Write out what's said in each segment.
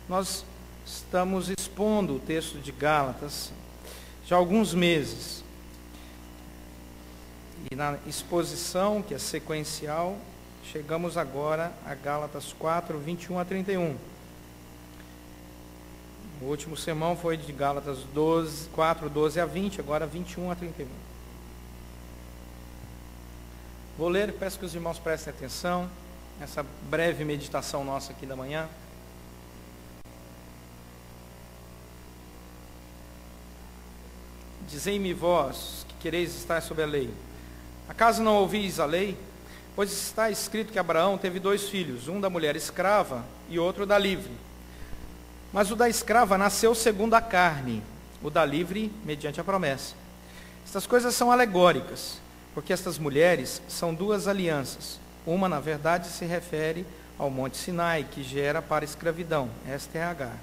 Nós estamos expondo o texto de Gálatas já há alguns meses. E na exposição, que é sequencial, chegamos agora a Gálatas 4, 21 a 31. O último sermão foi de Gálatas 4, 12 a 20, agora 21 a 31. Vou ler, peço que os irmãos prestem atenção nessa breve meditação nossa aqui da manhã. Dizei-me vós, que quereis estar sob a lei. Acaso não ouvis a lei? Pois está escrito que Abraão teve 2 filhos, um da mulher escrava e outro da livre. Mas o da escrava nasceu segundo a carne, o da livre mediante a promessa. Estas coisas são alegóricas, porque estas mulheres são 2 alianças. Uma, na verdade, se refere ao Monte Sinai, que gera para a escravidão. Esta é Agar.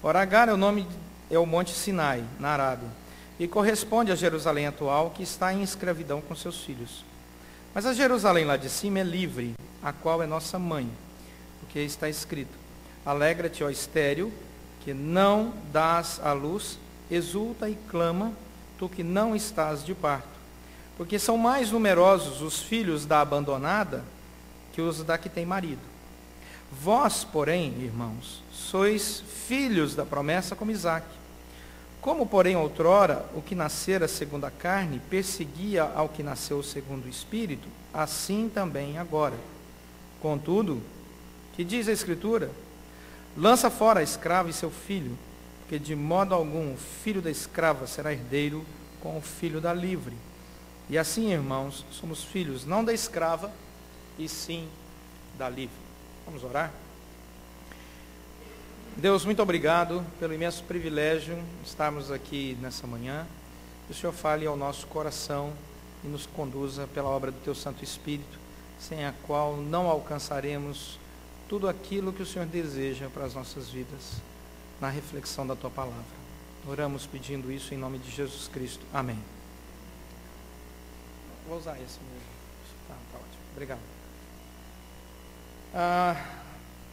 Ora, Agar é o Monte Sinai, na Arábia, e corresponde a Jerusalém atual, que está em escravidão com seus filhos. Mas a Jerusalém lá de cima é livre, a qual é nossa mãe, porque está escrito: alegra-te, ó estéril, que não dás à luz, exulta e clama, tu que não estás de parto. Porque são mais numerosos os filhos da abandonada que os da que tem marido. Vós, porém, irmãos, sois filhos da promessa como Isaque. Como, porém, outrora, o que nascera segundo a carne perseguia ao que nasceu segundo o Espírito, assim também agora. Contudo, que diz a Escritura? Lança fora a escrava e seu filho, porque de modo algum o filho da escrava será herdeiro com o filho da livre. E assim, irmãos, somos filhos não da escrava, e sim da livre. Vamos orar? Deus, muito obrigado pelo imenso privilégio de estarmos aqui nessa manhã. Que o Senhor fale ao nosso coração e nos conduza pela obra do Teu Santo Espírito, sem a qual não alcançaremos tudo aquilo que o Senhor deseja para as nossas vidas, na reflexão da Tua palavra. Oramos pedindo isso em nome de Jesus Cristo. Amém. Vou usar esse mesmo. Tá ótimo. Obrigado. Há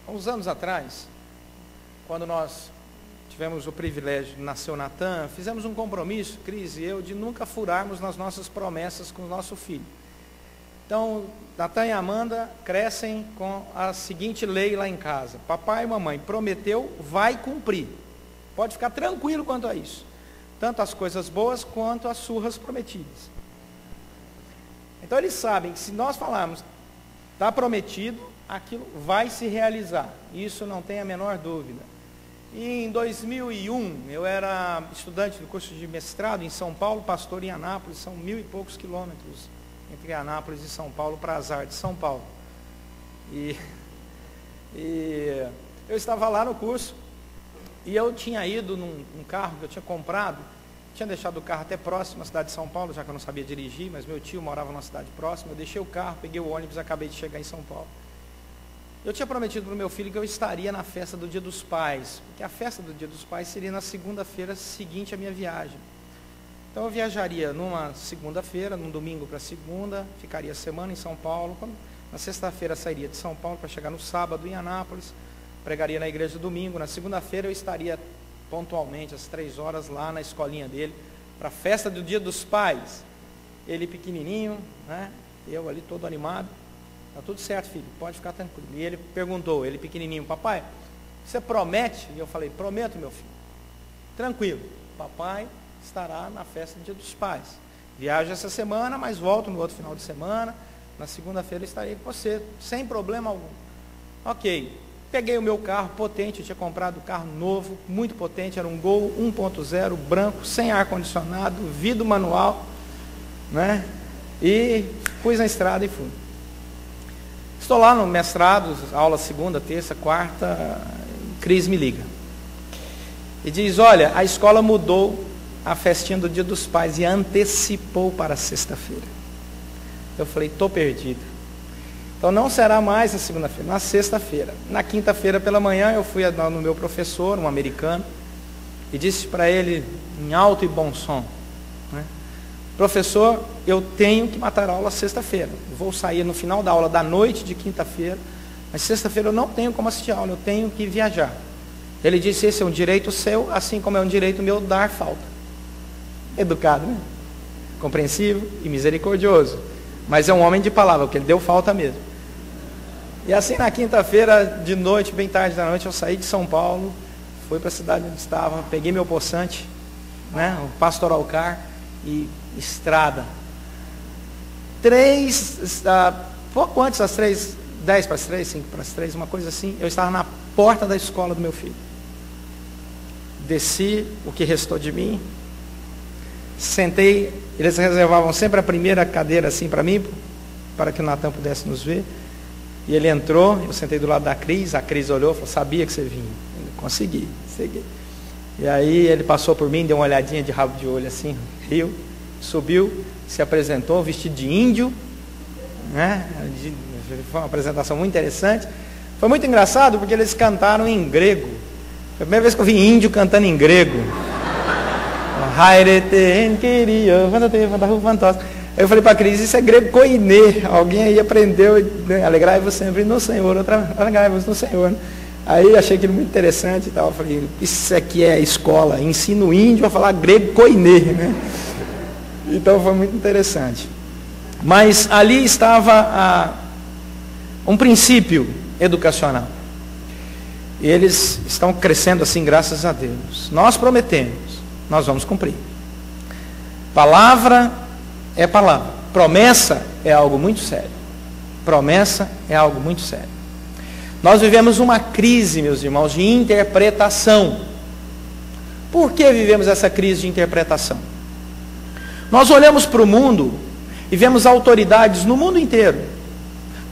uns anos atrás, quando nós tivemos o privilégio, nasceu Natan, fizemos um compromisso, Cris e eu, de nunca furarmos nas nossas promessas com o nosso filho. Então, Natan e Amanda crescem com a seguinte lei lá em casa: papai e mamãe prometeu, vai cumprir. Pode ficar tranquilo quanto a isso. Tanto as coisas boas quanto as surras prometidas. Então eles sabem que se nós falarmos, está prometido, aquilo vai se realizar. Isso não tem a menor dúvida. E em 2001, eu era estudante do curso de mestrado em São Paulo, pastor em Anápolis, são 1000 e poucos quilômetros entre Anápolis e São Paulo, para as artes de São Paulo. E eu estava lá no curso, e eu tinha ido num carro que eu tinha comprado, tinha deixado o carro até próximo à cidade de São Paulo, já que eu não sabia dirigir, mas meu tio morava numa cidade próxima. Eu deixei o carro, peguei o ônibus e acabei de chegar em São Paulo. Eu tinha prometido para o meu filho que eu estaria na festa do Dia dos Pais, porque a festa do Dia dos Pais seria na segunda-feira seguinte à minha viagem. Então eu viajaria numa segunda-feira, num domingo para segunda, ficaria a semana em São Paulo. Na sexta-feira sairia de São Paulo para chegar no sábado em Anápolis, pregaria na igreja domingo. Na segunda-feira eu estaria pontualmente às 3 horas lá na escolinha dele, para a festa do Dia dos Pais. Ele pequenininho, né? Eu ali todo animado. Está tudo certo, filho, pode ficar tranquilo. E ele perguntou, ele pequenininho: papai, você promete? E eu falei: prometo, meu filho. Tranquilo, papai estará na festa do Dia dos Pais. Viajo essa semana, mas volto no outro final de semana. Na segunda-feira estarei com você, sem problema algum. Ok. Peguei o meu carro potente, eu tinha comprado um carro novo, muito potente, era um Gol 1.0, branco, sem ar-condicionado, vidro manual, né? E pus na estrada e fui. Estou lá no mestrado, aula segunda, terça, quarta, Cris me liga. E diz: olha, a escola mudou a festinha do Dia dos Pais e antecipou para sexta-feira. Eu falei: estou perdido. Então não será mais na segunda-feira, na sexta-feira. Na quinta-feira pela manhã eu fui no meu professor, um americano, e disse para ele em alto e bom som, né: professor, eu tenho que matar a aula sexta-feira. Eu vou sair no final da aula da noite de quinta-feira, mas sexta-feira eu não tenho como assistir a aula, eu tenho que viajar. Ele disse: esse é um direito seu, assim como é um direito meu dar falta. Educado, né? Compreensivo e misericordioso. Mas é um homem de palavra, porque ele deu falta mesmo. E assim, na quinta-feira de noite, bem tarde da noite, eu saí de São Paulo, fui para a cidade onde estava, peguei meu poçante, né, o Pastoral Car, e estrada. Pouco antes das 3, 10 para as 3, 5 para as 3, uma coisa assim, eu estava na porta da escola do meu filho. Desci o que restou de mim, sentei, eles reservavam sempre a primeira cadeira assim para mim, para que o Natan pudesse nos ver. E ele entrou, eu sentei do lado da Cris, a Cris olhou e falou: sabia que você vinha. Eu consegui, segui. E aí ele passou por mim, deu uma olhadinha de rabo de olho assim, riu, subiu, se apresentou vestido de índio, né? Foi uma apresentação muito interessante. Foi muito engraçado porque eles cantaram em grego. Foi a primeira vez que eu vi índio cantando em grego. Eu falei para a Cris: isso é grego koiné. Alguém aí aprendeu, né? Alegrai-vos sempre no Senhor, alegrai-vos no Senhor. Aí achei aquilo muito interessante e tal. Eu falei: isso aqui é escola, ensino índio a falar grego koiné, né? Então foi muito interessante. Mas ali estava um princípio educacional. E eles estão crescendo assim, graças a Deus. Nós prometemos, nós vamos cumprir. Palavra é palavra. Promessa é algo muito sério. Promessa é algo muito sério. Nós vivemos uma crise, meus irmãos, de interpretação. Por que vivemos essa crise de interpretação? Nós olhamos para o mundo e vemos autoridades no mundo inteiro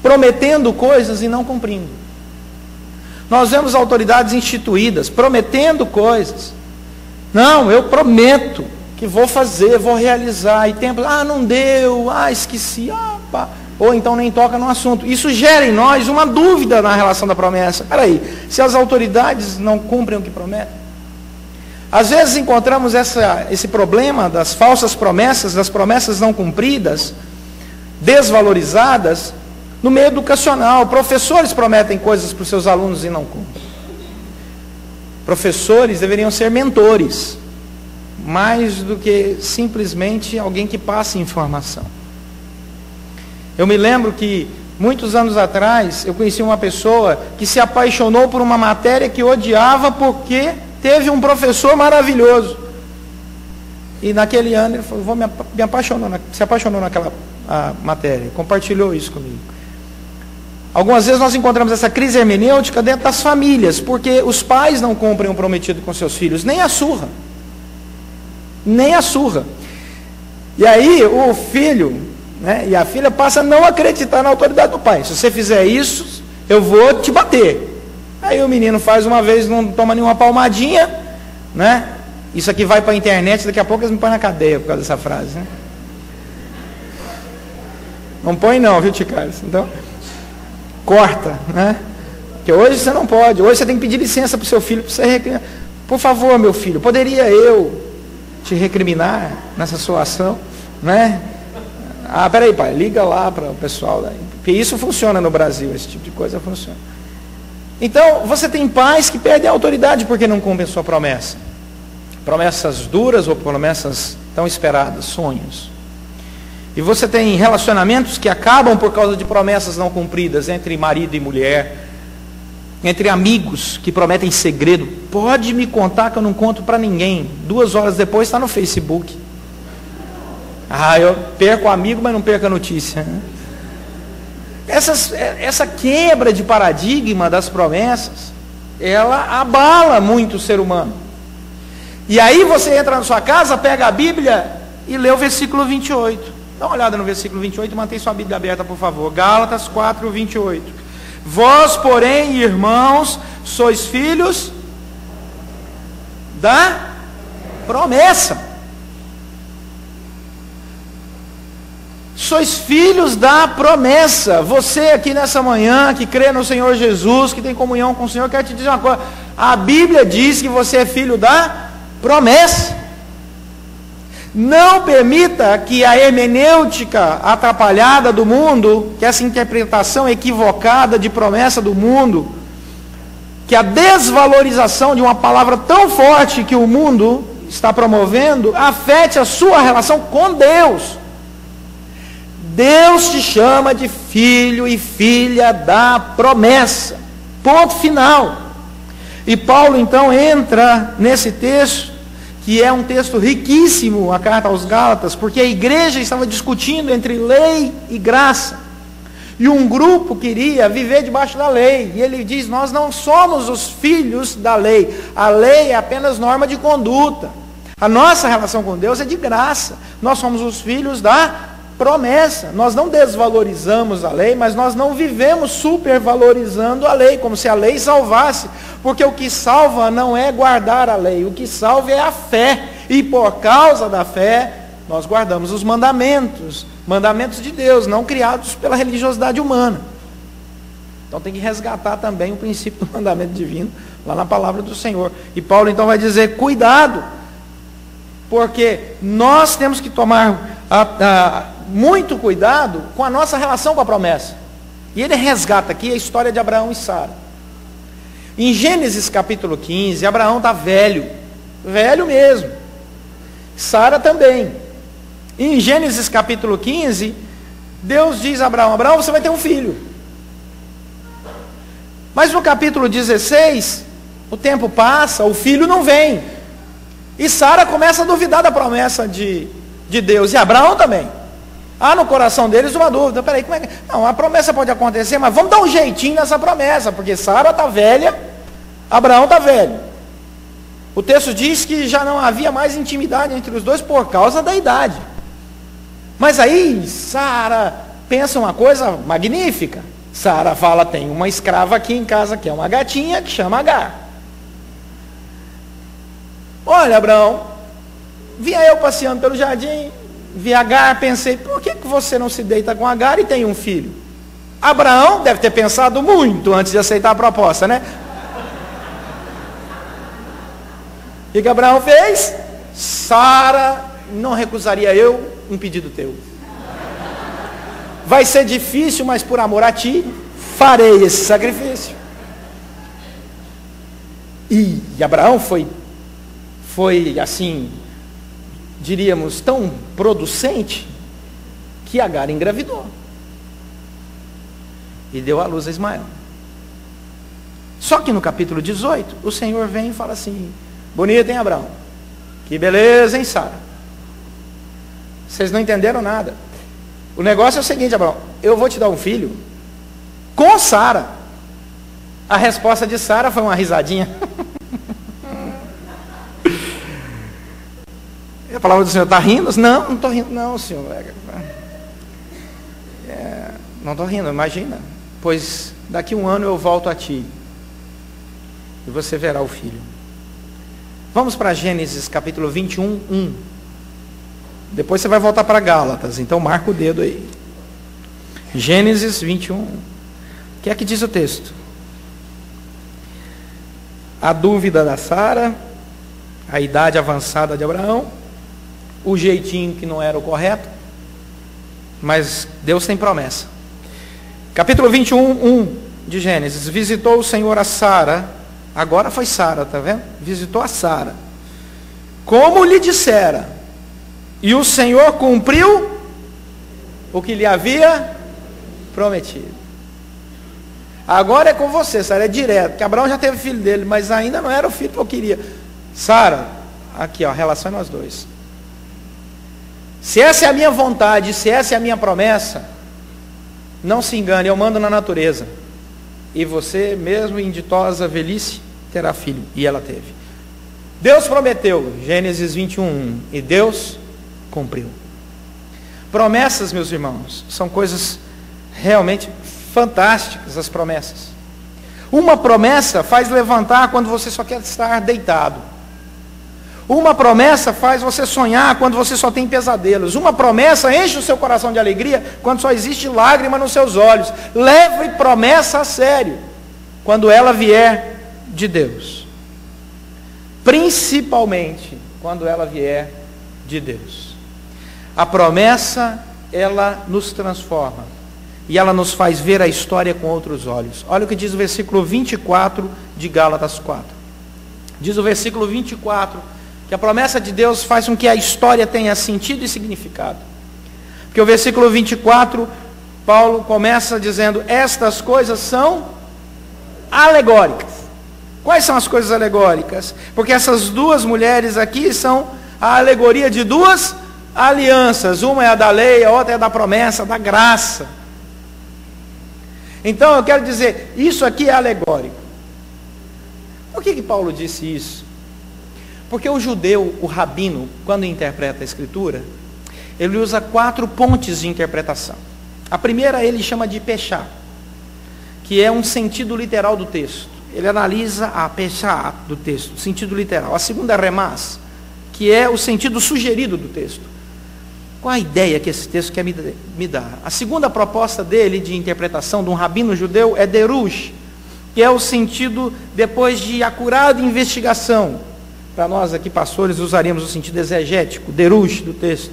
prometendo coisas e não cumprindo. Nós vemos autoridades instituídas prometendo coisas. Não, eu prometo que vou fazer, vou realizar. E tempos, não deu, esqueci, pá. Ou então nem toca no assunto. Isso gera em nós uma dúvida na relação da promessa. Espera aí, se as autoridades não cumprem o que prometem? Às vezes encontramos esse problema das falsas promessas, das promessas não cumpridas, desvalorizadas, no meio educacional. Professores prometem coisas para os seus alunos e não cumprem. Professores deveriam ser mentores, mais do que simplesmente alguém que passe informação. Eu me lembro que, muitos anos atrás, eu conheci uma pessoa que se apaixonou por uma matéria que odiava porque teve um professor maravilhoso. E naquele ano ele falou: se apaixonou naquela matéria, compartilhou isso comigo. Algumas vezes nós encontramos essa crise hermenêutica dentro das famílias, porque os pais não cumprem o prometido com seus filhos, nem a surra. Nem a surra. E aí o filho, né, e a filha passa a não acreditar na autoridade do pai. Se você fizer isso, eu vou te bater. Aí o menino faz uma vez, não toma nenhuma palmadinha, né? Isso aqui vai para a internet, daqui a pouco eles me põem na cadeia por causa dessa frase, né? Não põe não, viu, Tio Carlos? Então, corta, né? Porque hoje você não pode, hoje você tem que pedir licença para o seu filho, para você recriminar. Por favor, meu filho, poderia eu te recriminar nessa sua ação, né? Peraí, pai, liga lá para o pessoal daí. Porque isso funciona no Brasil, esse tipo de coisa funciona. Então, você tem pais que perdem a autoridade porque não cumprem a sua promessa. Promessas duras ou promessas tão esperadas, sonhos. E você tem relacionamentos que acabam por causa de promessas não cumpridas entre marido e mulher, entre amigos que prometem segredo. Pode me contar que eu não conto para ninguém. 2 horas depois está no Facebook. Eu perco o amigo, mas não perco a notícia. Essa quebra de paradigma das promessas, ela abala muito o ser humano. E aí você entra na sua casa, pega a Bíblia e lê o versículo 28. Dá uma olhada no versículo 28, mantém sua Bíblia aberta, por favor. Gálatas 4, 28. Vós, porém, irmãos, sois filhos da promessa. Sois filhos da promessa. Você aqui nessa manhã, que crê no Senhor Jesus, que tem comunhão com o Senhor, quero te dizer uma coisa. A Bíblia diz que você é filho da promessa. Não permita que a hermenêutica atrapalhada do mundo, que essa interpretação equivocada de promessa do mundo, que a desvalorização de uma palavra tão forte que o mundo está promovendo afete a sua relação com Deus. Deus te chama de filho e filha da promessa. Ponto final. E Paulo então entra nesse texto, que é um texto riquíssimo, a carta aos Gálatas, porque a igreja estava discutindo entre lei e graça. E um grupo queria viver debaixo da lei. E ele diz, nós não somos os filhos da lei. A lei é apenas norma de conduta. A nossa relação com Deus é de graça. Nós somos os filhos da promessa. Nós não desvalorizamos a lei, mas nós não vivemos supervalorizando a lei, como se a lei salvasse. Porque o que salva não é guardar a lei, o que salva é a fé. E por causa da fé, nós guardamos os mandamentos. Mandamentos de Deus, não criados pela religiosidade humana. Então tem que resgatar também o princípio do mandamento divino, lá na palavra do Senhor. E Paulo então vai dizer, cuidado, porque nós temos que tomar muito cuidado com a nossa relação com a promessa. E ele resgata aqui a história de Abraão e Sara. Em Gênesis capítulo 15, Abraão está velho mesmo. Sara também. Em Gênesis capítulo 15, Deus diz a Abraão, Abraão, você vai ter um filho. Mas no capítulo 16, o tempo passa, o filho não vem. E Sara começa a duvidar da promessa de Deus, e Abraão também. Há no coração deles uma dúvida, peraí, como é que... Não, a promessa pode acontecer, mas vamos dar um jeitinho nessa promessa, porque Sara está velha, Abraão está velho. O texto diz que já não havia mais intimidade entre os dois por causa da idade. Mas aí, Sara pensa uma coisa magnífica. Sara fala, tem uma escrava aqui em casa, que é uma gatinha, que chama Agar. Olha, Abraão, vinha eu passeando pelo jardim, vi Agar, pensei, por que você não se deita com Agar e tem um filho? Abraão deve ter pensado muito antes de aceitar a proposta, né? O que Abraão fez? Sara, não recusaria eu um pedido teu. Vai ser difícil, mas por amor a ti, farei esse sacrifício. E Abraão foi assim, diríamos, tão producente, que Agar engravidou. E deu à luz a Ismael. Só que no capítulo 18, o Senhor vem e fala assim, bonito, hein, Abraão? Que beleza, hein, Sara? Vocês não entenderam nada. O negócio é o seguinte, Abraão, eu vou te dar um filho com Sara. A resposta de Sara foi uma risadinha. A palavra do Senhor, está rindo? Não, não estou rindo não, Senhor. Não estou rindo, imagina. Pois daqui 1 ano eu volto a ti. E você verá o filho. Vamos para Gênesis capítulo 21, 1. Depois você vai voltar para Gálatas, então marca o dedo aí. Gênesis 21. O que é que diz o texto? A dúvida da Sara, a idade avançada de Abraão, o jeitinho que não era o correto, mas Deus tem promessa. Capítulo 21, 1 de Gênesis. Visitou o Senhor a Sara, agora foi Sara, tá vendo? Visitou a Sara, como lhe dissera, e o Senhor cumpriu o que lhe havia prometido. Agora é com você, Sara, é direto, porque Abraão já teve filho dele, mas ainda não era o filho que eu queria. Sara, aqui ó, a relação é nós dois. Se essa é a minha vontade, se essa é a minha promessa, não se engane, eu mando na natureza. E você, mesmo em ditosa velhice, terá filho. E ela teve. Deus prometeu, Gênesis 21, e Deus cumpriu. Promessas, meus irmãos, são coisas realmente fantásticas, as promessas. Uma promessa faz levantar quando você só quer estar deitado. Uma promessa faz você sonhar quando você só tem pesadelos. Uma promessa enche o seu coração de alegria quando só existe lágrima nos seus olhos. Leve promessa a sério quando ela vier de Deus. Principalmente quando ela vier de Deus. A promessa, ela nos transforma. e ela nos faz ver a história com outros olhos. Olha o que diz o versículo 24 de Gálatas 4. Diz o versículo 24, que a promessa de Deus faz com que a história tenha sentido e significado. Porque o versículo 24, Paulo começa dizendo, estas coisas são alegóricas. Quais são as coisas alegóricas? Porque essas duas mulheres aqui são a alegoria de duas alianças. Uma é a da lei, a outra é a da promessa, da graça. Então eu quero dizer, isso aqui é alegórico. Por que Paulo disse isso? Porque o judeu, o rabino, quando interpreta a escritura, ele usa 4 pontes de interpretação. A primeira ele chama de pechá, que é um sentido literal do texto. Ele analisa a pechá do texto, sentido literal. A segunda é remás, que é o sentido sugerido do texto. Qual a ideia que esse texto quer me dar? A segunda proposta dele de interpretação de um rabino judeu é derush, que é o sentido depois de acurada investigação. Para nós aqui pastores usaríamos o sentido exegético, derush do texto.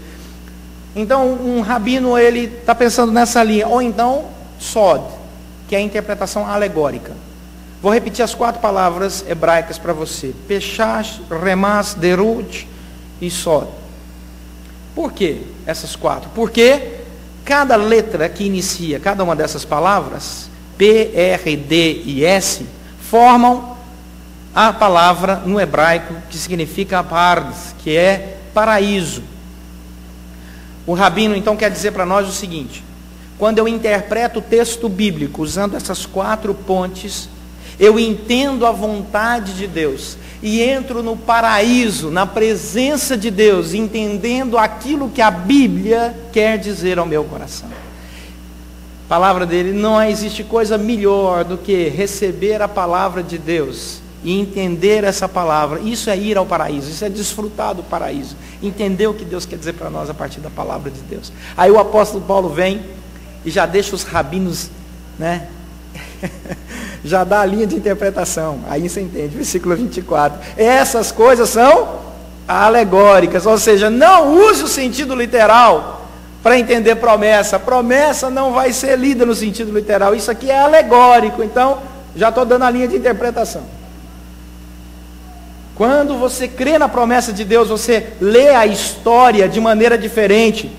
Então um rabino ele está pensando nessa linha, ou então sod, que é a interpretação alegórica. Vou repetir as 4 palavras hebraicas para você. Peshash, Remás, Derut e Sod. Por que essas 4? Porque cada letra que inicia cada uma dessas palavras, P, R, D e S, formam a palavra no hebraico que significa pardes, que é paraíso. O rabino então quer dizer para nós o seguinte, quando eu interpreto o texto bíblico usando essas 4 pontes, eu entendo a vontade de Deus e entro no paraíso, na presença de Deus, entendendo aquilo que a Bíblia quer dizer ao meu coração. A palavra dele, não existe coisa melhor do que receber a palavra de Deus e entender essa palavra. Isso é ir ao paraíso, isso é desfrutar do paraíso, entender o que Deus quer dizer para nós a partir da palavra de Deus. Aí o apóstolo Paulo vem e já deixa os rabinos, né? Já dá a linha de interpretação. Aí você entende, versículo 24. Essas coisas são alegóricas, ou seja, não use o sentido literal para entender promessa. Promessa não vai ser lida no sentido literal. Isso aqui é alegórico, então já estou dando a linha de interpretação. Quando você crê na promessa de Deus, você lê a história de maneira diferente.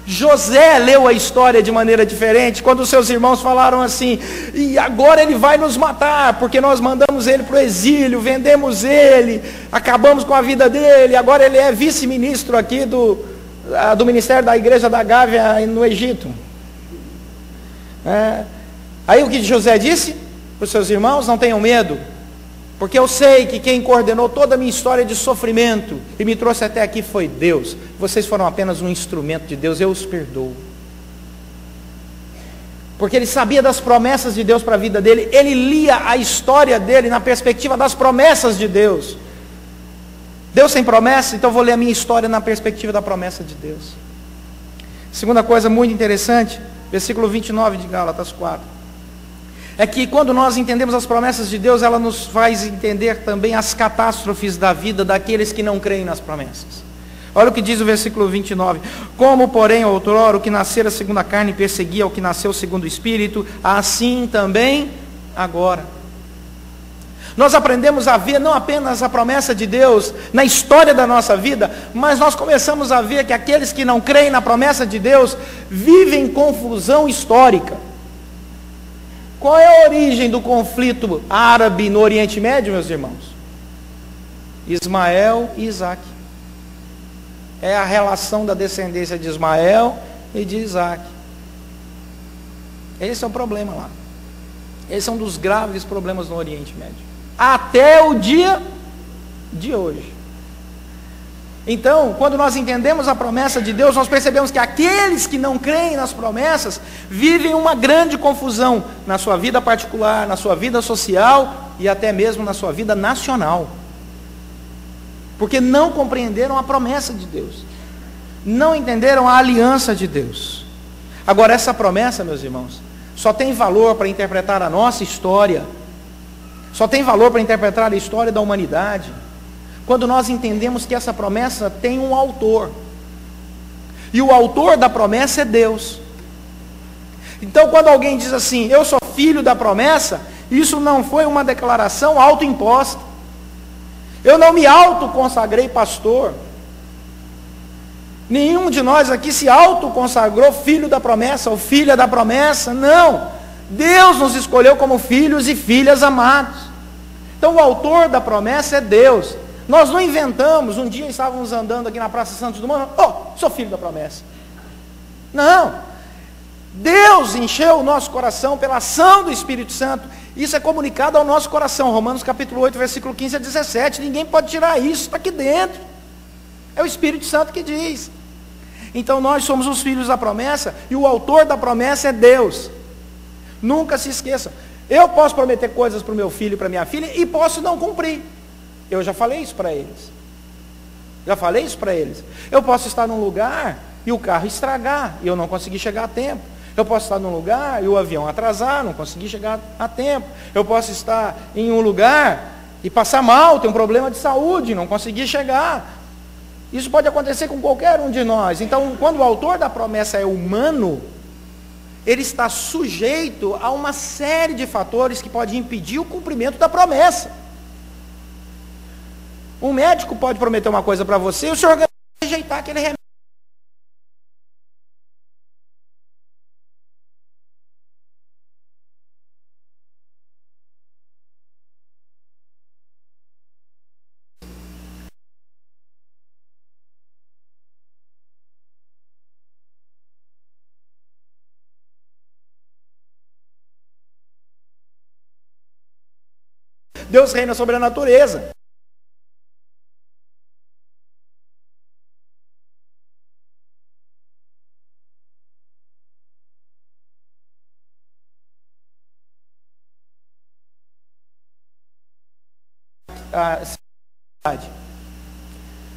José leu a história de maneira diferente, quando os seus irmãos falaram assim, e agora ele vai nos matar, porque nós mandamos ele para o exílio, vendemos ele, acabamos com a vida dele, agora ele é vice-ministro aqui do ministério da igreja da Gávea no Egito. Aí o que José disse para os seus irmãos? Não tenham medo, porque eu sei que quem coordenou toda a minha história de sofrimento e me trouxe até aqui foi Deus. Vocês foram apenas um instrumento de Deus, eu os perdoo. Porque ele sabia das promessas de Deus para a vida dele, ele lia a história dele na perspectiva das promessas de Deus. Deus tem promessa, então eu vou ler a minha história na perspectiva da promessa de Deus. Segunda coisa muito interessante, versículo 29 de Gálatas 4. É que quando nós entendemos as promessas de Deus, ela nos faz entender também as catástrofes da vida daqueles que não creem nas promessas. Olha o que diz o versículo 29. Como, porém, outrora, o que nascera segundo a carne perseguia o que nasceu segundo o Espírito, assim também agora. Nós aprendemos a ver não apenas a promessa de Deus na história da nossa vida, mas nós começamos a ver que aqueles que não creem na promessa de Deus vivem confusão histórica. Qual é a origem do conflito árabe no Oriente Médio, meus irmãos? Ismael e Isaac. É a relação da descendência de Ismael e de Isaac. Esse é o problema lá. Esse é um dos graves problemas no Oriente Médio. Até o dia de hoje. Então, quando nós entendemos a promessa de Deus, nós percebemos que aqueles que não creem nas promessas vivem uma grande confusão na sua vida particular, na sua vida social e até mesmo na sua vida nacional. Porque não compreenderam a promessa de Deus. Não entenderam a aliança de Deus. Agora, essa promessa, meus irmãos, só tem valor para interpretar a nossa história. Só tem valor para interpretar a história da humanidade quando nós entendemos que essa promessa tem um autor. E o autor da promessa é Deus. Então, quando alguém diz assim, eu sou filho da promessa, isso não foi uma declaração autoimposta. Eu não me autoconsagrei pastor. Nenhum de nós aqui se autoconsagrou filho da promessa ou filha da promessa. Não. Deus nos escolheu como filhos e filhas amados. Então, o autor da promessa é Deus. Nós não inventamos. Um dia estávamos andando aqui na Praça Santos Dumont. Sou filho da promessa. Não. Deus encheu o nosso coração pela ação do Espírito Santo. Isso é comunicado ao nosso coração. Romanos capítulo 8, versículo 15 a 17. Ninguém pode tirar isso, está aqui dentro. É o Espírito Santo que diz. Então nós somos os filhos da promessa e o autor da promessa é Deus. Nunca se esqueça. Eu posso prometer coisas para o meu filho e para a minha filha e posso não cumprir. Eu já falei isso para eles. Eu posso estar num lugar e o carro estragar e eu não conseguir chegar a tempo. Eu posso estar num lugar e o avião atrasar, não conseguir chegar a tempo. Eu posso estar em um lugar e passar mal, ter um problema de saúde, não conseguir chegar. Isso pode acontecer com qualquer um de nós. Então, quando o autor da promessa é humano, ele está sujeito a uma série de fatores que podem impedir o cumprimento da promessa. Um médico pode prometer uma coisa para você e o seu organismo rejeitar aquele remédio. Deus reina sobre a natureza.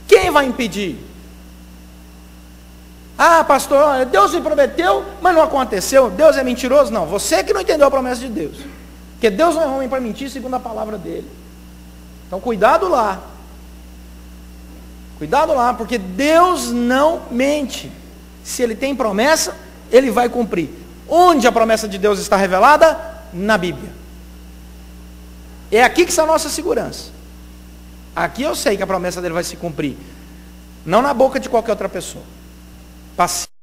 Quem vai impedir? Pastor, Deus me prometeu, mas não aconteceu. Deus é mentiroso? Não, você que não entendeu a promessa de Deus. Porque Deus não é homem para mentir segundo a palavra dele. Então cuidado lá. Cuidado lá, porque Deus não mente. Se ele tem promessa, ele vai cumprir. Onde a promessa de Deus está revelada? Na Bíblia. É aqui que está a nossa segurança. Aqui eu sei que a promessa dele vai se cumprir. Não na boca de qualquer outra pessoa. Paciência.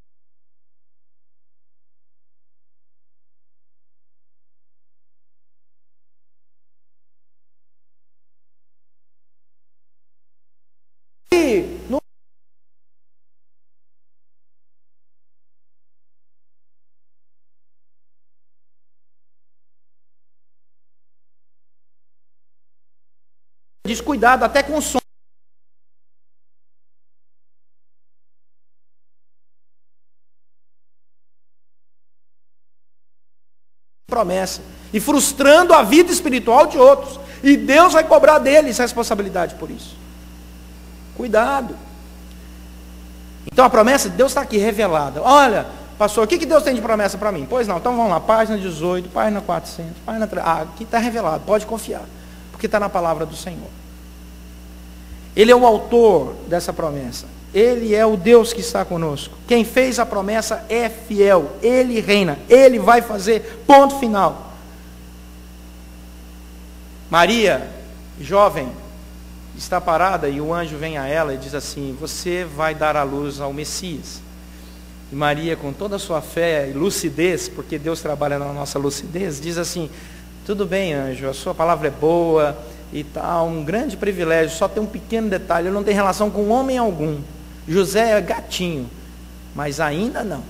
Descuidado até com o som. Promessa. E frustrando a vida espiritual de outros. E Deus vai cobrar deles responsabilidade por isso. Cuidado. Então a promessa de Deus está aqui revelada. Olha, pastor, o que Deus tem de promessa para mim? Pois não, então vamos lá, página 18, página 400, página 3. Aqui está revelado, pode confiar. Porque está na palavra do Senhor. Ele é o autor dessa promessa. Ele é o Deus que está conosco. Quem fez a promessa é fiel. Ele reina. Ele vai fazer. Ponto final. Maria, jovem, está parada e o anjo vem a ela e diz assim: você vai dar à luz ao Messias. E Maria, com toda a sua fé e lucidez, porque Deus trabalha na nossa lucidez, diz assim: tudo bem, anjo, a sua palavra é boa e tal, um grande privilégio, só tem um pequeno detalhe, ele não tem relação com homem algum. José é gatinho, mas ainda não.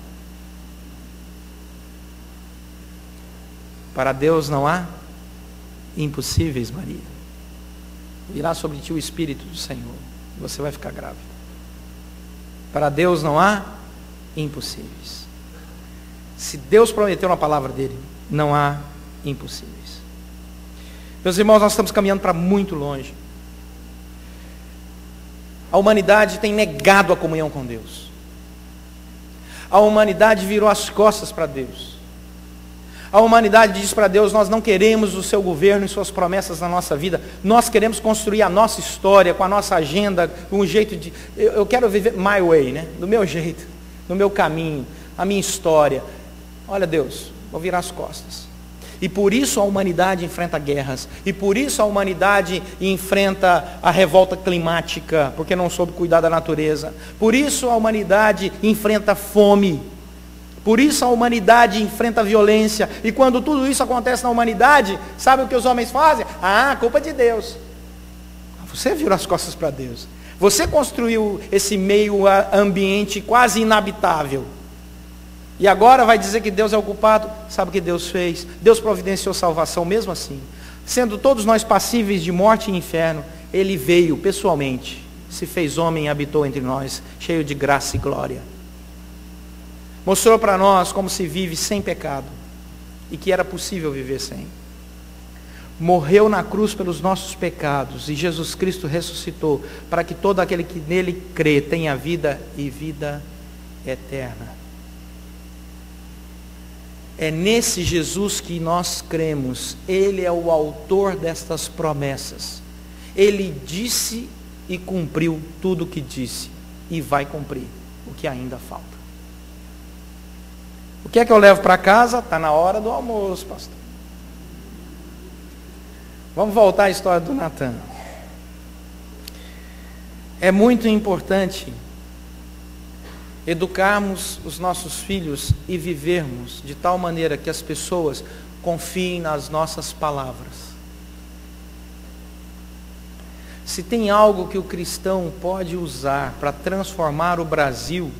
Para Deus não há impossíveis, Maria. Virá sobre ti o Espírito do Senhor, e você vai ficar grávida. Para Deus não há impossíveis. Se Deus prometeu na palavra dele, não há impossíveis. Meus irmãos, nós estamos caminhando para muito longe. A humanidade tem negado a comunhão com Deus. A humanidade virou as costas para Deus. A humanidade diz para Deus: nós não queremos o seu governo e suas promessas na nossa vida. Nós queremos construir a nossa história, com a nossa agenda, com um jeito de... Eu quero viver my way, né? Do meu jeito, do meu caminho, a minha história. olha Deus, vou virar as costas. E por isso a humanidade enfrenta guerras. E por isso a humanidade enfrenta a revolta climática, porque não soube cuidar da natureza. Por isso a humanidade enfrenta fome. Por isso a humanidade enfrenta a violência. E quando tudo isso acontece na humanidade, sabe o que os homens fazem? Ah, culpa de Deus. Você virou as costas para Deus. Você construiu esse meio ambiente quase inabitável. E agora vai dizer que Deus é o culpado? Sabe o que Deus fez? Deus providenciou salvação mesmo assim. Sendo todos nós passíveis de morte e inferno, Ele veio pessoalmente, se fez homem e habitou entre nós, cheio de graça e glória. Mostrou para nós como se vive sem pecado e que era possível viver sem. Morreu na cruz pelos nossos pecados e Jesus Cristo ressuscitou para que todo aquele que nele crê tenha vida e vida eterna. É nesse Jesus que nós cremos. Ele é o autor destas promessas. Ele disse e cumpriu tudo o que disse e vai cumprir o que ainda falta. O que é que eu levo para casa? Está na hora do almoço, pastor. Vamos voltar à história do Natan. É muito importante educarmos os nossos filhos e vivermos de tal maneira que as pessoas confiem nas nossas palavras. Se tem algo que o cristão pode usar para transformar o Brasil,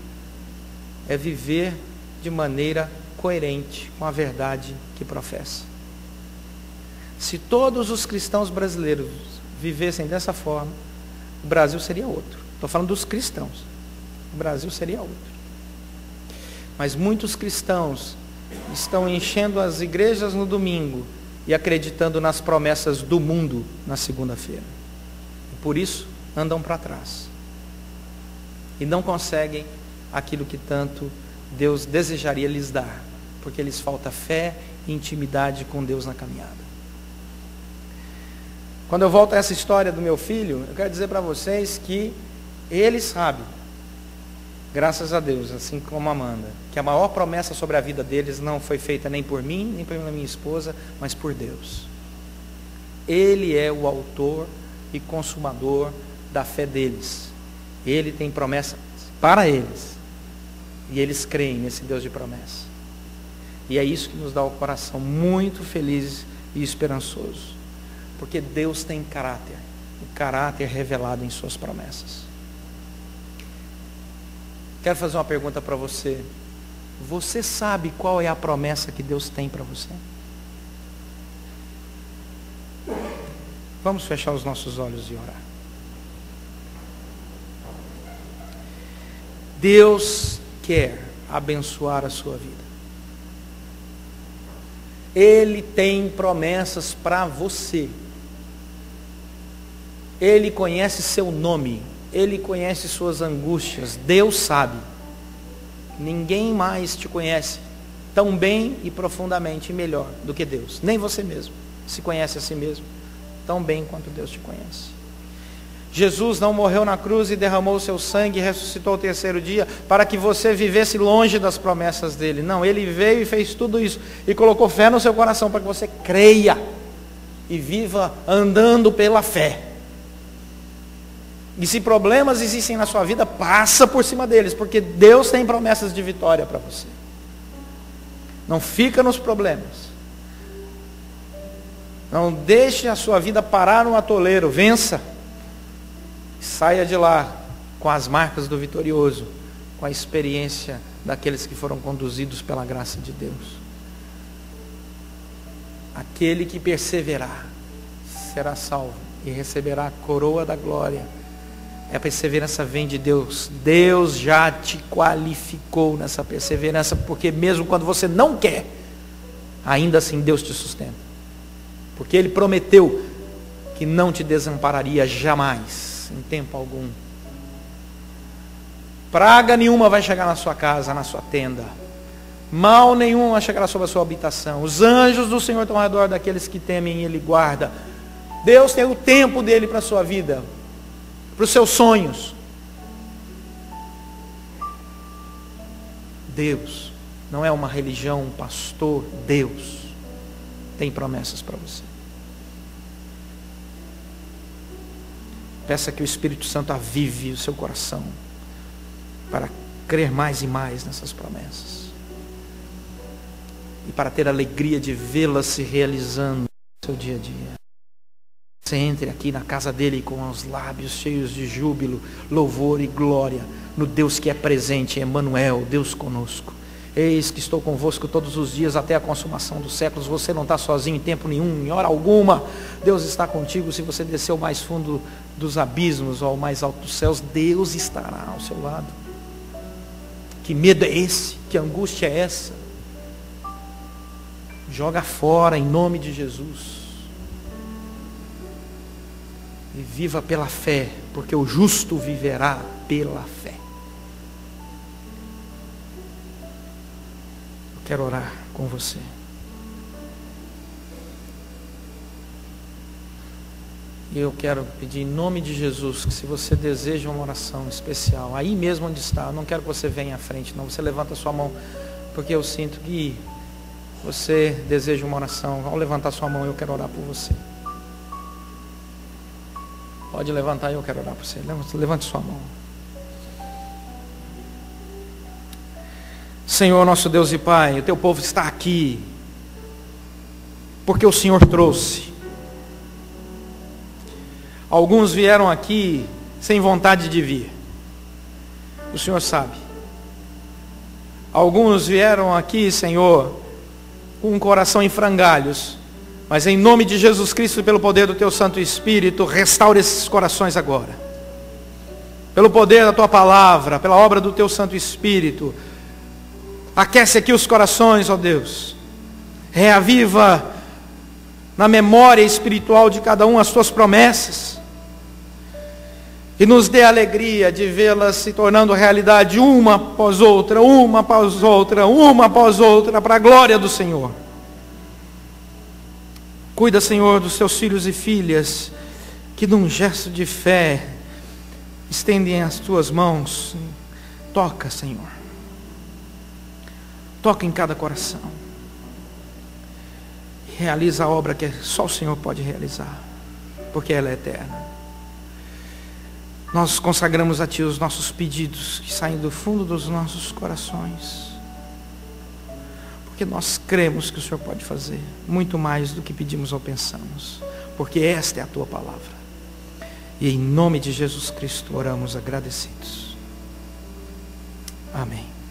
é viver de maneira coerente com a verdade que professa. Se todos os cristãos brasileiros vivessem dessa forma, o Brasil seria outro. Estou falando dos cristãos. O Brasil seria outro. Mas muitos cristãos estão enchendo as igrejas no domingo e acreditando nas promessas do mundo na segunda-feira. E por isso andam para trás. E não conseguem aquilo que tanto Deus desejaria lhes dar, porque lhes falta fé e intimidade com Deus na caminhada. Quando eu volto a essa história do meu filho, eu quero dizer para vocês que ele sabe, graças a Deus, assim como a Amanda, que a maior promessa sobre a vida deles não foi feita nem por mim, nem pela minha esposa, mas por Deus. Ele é o autor e consumador da fé deles. Ele tem promessa para eles. E eles creem nesse Deus de promessa. E é isso que nos dá o coração muito feliz e esperançoso. Porque Deus tem caráter. O caráter revelado em suas promessas. Quero fazer uma pergunta para você. Você sabe qual é a promessa que Deus tem para você? Vamos fechar os nossos olhos e orar. Deus quer abençoar a sua vida. Ele tem promessas para você. Ele conhece seu nome. Ele conhece suas angústias. Deus sabe. Ninguém mais te conhece tão bem e profundamente e melhor do que Deus. Nem você mesmo se conhece a si mesmo tão bem quanto Deus te conhece. Jesus não morreu na cruz e derramou o seu sangue e ressuscitou ao terceiro dia para que você vivesse longe das promessas dele. Não, ele veio e fez tudo isso e colocou fé no seu coração para que você creia e viva andando pela fé. E se problemas existem na sua vida, passa por cima deles, porque Deus tem promessas de vitória para você. Não fica nos problemas. Não deixe a sua vida parar no atoleiro. Vença. Saia de lá com as marcas do vitorioso, com a experiência daqueles que foram conduzidos pela graça de Deus. Aquele que perseverar será salvo e receberá a coroa da glória. A perseverança vem de Deus. Deus já te qualificou nessa perseverança, porque mesmo quando você não quer, ainda assim Deus te sustenta. Porque Ele prometeu que não te desampararia jamais, em tempo algum. Praga nenhuma vai chegar na sua casa, na sua tenda. Mal nenhum vai chegar sobre a sua habitação. Os anjos do Senhor estão ao redor daqueles que temem e Ele guarda. Deus tem o tempo dele para a sua vida, para os seus sonhos. Deus não é uma religião, um pastor. Deus tem promessas para você. Peça que o Espírito Santo avive o seu coração para crer mais e mais nessas promessas e para ter a alegria de vê-las se realizando no seu dia a dia. Você entre aqui na casa dele com os lábios cheios de júbilo, louvor e glória no Deus que é presente, Emmanuel, Deus conosco. Eis que estou convosco todos os dias até a consumação dos séculos. Você não está sozinho em tempo nenhum, em hora alguma. Deus está contigo. Se você descer ao mais fundo dos abismos ou ao mais alto dos céus, Deus estará ao seu lado. Que medo é esse? Que angústia é essa? Joga fora em nome de Jesus. E viva pela fé, porque o justo viverá pela fé. Eu quero orar com você. E eu quero pedir em nome de Jesus que, se você deseja uma oração especial, aí mesmo onde está, eu não quero que você venha à frente, não. Você levanta a sua mão, porque eu sinto que você deseja uma oração. Ao levantar sua mão, eu quero orar por você. Pode levantar e eu quero orar por você. Levante sua mão. Senhor, nosso Deus e Pai, o teu povo está aqui porque o Senhor trouxe. Alguns vieram aqui sem vontade de vir. O Senhor sabe. Alguns vieram aqui, Senhor, com um coração em frangalhos. Mas em nome de Jesus Cristo e pelo poder do teu Santo Espírito, restaure esses corações agora. Pelo poder da tua palavra, pela obra do teu Santo Espírito, aquece aqui os corações, ó Deus. Reaviva na memória espiritual de cada um as tuas promessas. E nos dê a alegria de vê-las se tornando realidade uma após outra, uma após outra, uma após outra, para a glória do Senhor. Cuida, Senhor, dos seus filhos e filhas, que num gesto de fé estendem as tuas mãos. Toca, Senhor. Toca em cada coração. Realiza a obra que só o Senhor pode realizar, porque ela é eterna. Nós consagramos a Ti os nossos pedidos que saem do fundo dos nossos corações, porque nós cremos que o Senhor pode fazer muito mais do que pedimos ou pensamos, porque esta é a Tua palavra. E em nome de Jesus Cristo oramos agradecidos. Amém.